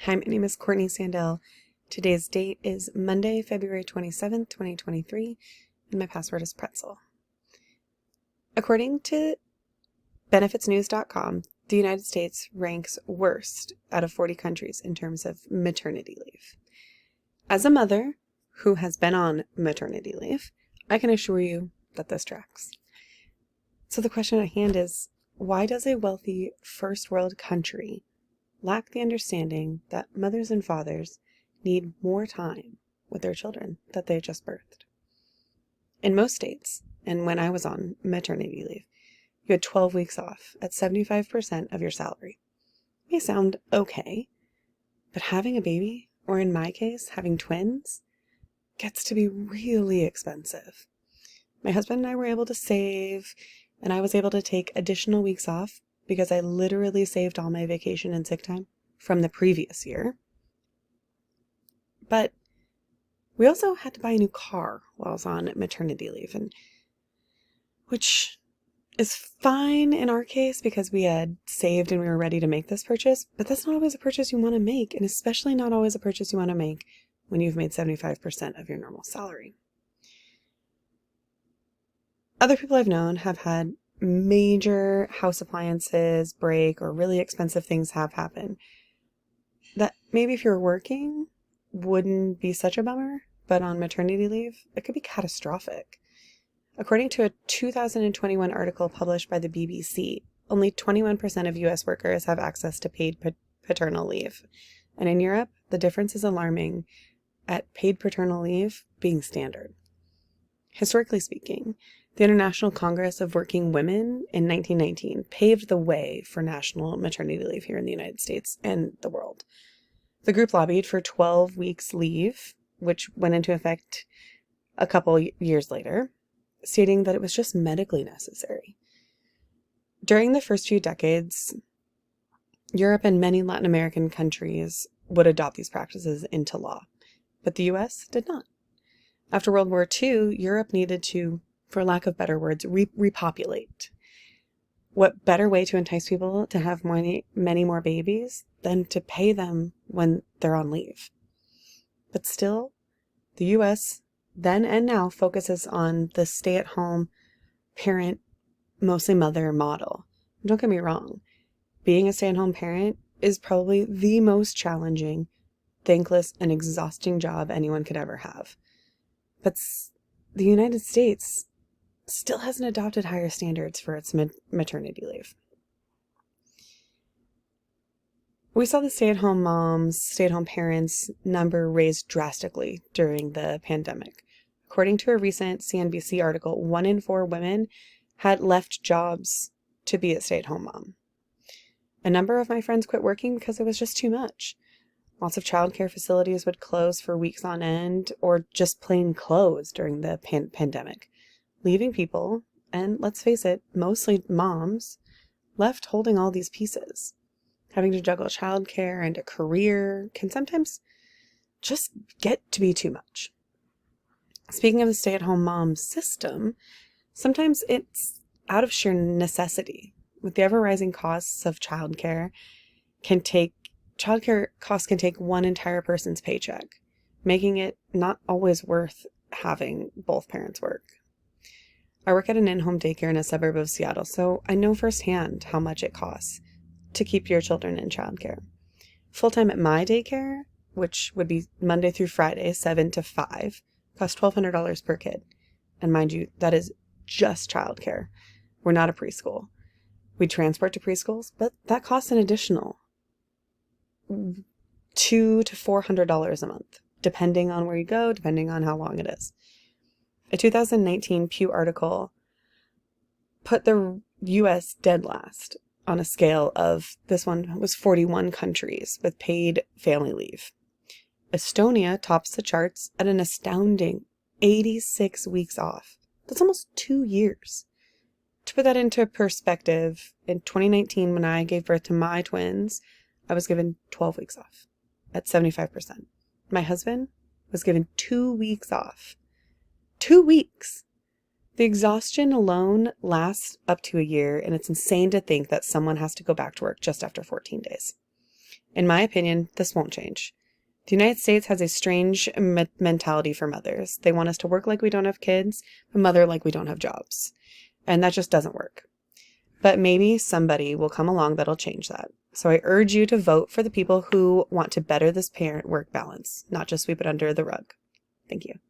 Hi, my name is Courtney Sandell. Today's date is Monday, February 27th, 2023, and my password is pretzel. According to benefitsnews.com, the United States ranks worst out of 40 countries in terms of maternity leave. As a mother who has been on maternity leave, I can assure you that this tracks. So the question at hand is, why does a wealthy first world country lack the understanding that mothers and fathers need more time with their children that they just birthed? In most states, and when I was on maternity leave, you had 12 weeks off at 75% of your salary. It may sound okay, but having a baby, or in my case, having twins, gets to be really expensive. My husband and I were able to save, and I was able to take additional weeks off because I literally saved all my vacation and sick time from the previous year. But we also had to buy a new car while I was on maternity leave, which is fine in our case because we had saved and we were ready to make this purchase, but that's not always a purchase you want to make, and especially not always a purchase you want to make when you've made 75% of your normal salary. Other people I've known have had major house appliances break or really expensive things have happened that maybe if you're working wouldn't be such a bummer, but on maternity leave, it could be catastrophic. According to a 2021 article published by the BBC, only 21% of US workers have access to paid paternal leave. And in Europe, the difference is alarming at paid paternal leave being standard. Historically speaking, the International Congress of Working Women in 1919 paved the way for national maternity leave here in the United States and the world. The group lobbied for 12 weeks leave, which went into effect a couple years later, stating that it was just medically necessary. During the first few decades, Europe and many Latin American countries would adopt these practices into law, but the US did not. After World War II, Europe needed to, for lack of better words, repopulate. What better way to entice people to have many more babies than to pay them when they're on leave? But still, the US then and now focuses on the stay-at-home parent, mostly mother model. Don't get me wrong, being a stay-at-home parent is probably the most challenging, thankless, and exhausting job anyone could ever have. But the United States still hasn't adopted higher standards for its maternity leave. We saw the stay-at-home moms, stay-at-home parents number raised drastically during the pandemic. According to a recent CNBC article, 1 in 4 women had left jobs to be a stay-at-home mom. A number of my friends quit working because it was just too much. Lots of childcare facilities would close for weeks on end or just plain close during the pandemic, leaving people, and let's face it, mostly moms, left holding all these pieces. Having to juggle childcare and a career can sometimes just get to be too much. Speaking of the stay-at-home mom system, sometimes it's out of sheer necessity. With the ever-rising costs of childcare can take one entire person's paycheck, making it not always worth having both parents work. I work at an in-home daycare in a suburb of Seattle, so I know firsthand how much it costs to keep your children in childcare. Full-time at my daycare, which would be Monday through Friday, 7 to 5, costs $1,200 per kid. And mind you, that is just childcare. We're not a preschool. We transport to preschools, but that costs an additional $200 to $400 a month, depending on where you go, depending on how long it is. A 2019 Pew article put the US dead last on a scale of, this one was 41 countries with paid family leave. Estonia tops the charts at an astounding 86 weeks off. That's almost 2 years. To put that into perspective, in 2019, when I gave birth to my twins, I was given 12 weeks off at 75%. My husband was given 2 weeks off. 2 weeks! The exhaustion alone lasts up to a year, and it's insane to think that someone has to go back to work just after 14 days. In my opinion, this won't change. The United States has a strange mentality for mothers. They want us to work like we don't have kids, but mother like we don't have jobs. And that just doesn't work. But maybe somebody will come along that'll change that. So I urge you to vote for the people who want to better this parent-work balance, not just sweep it under the rug. Thank you.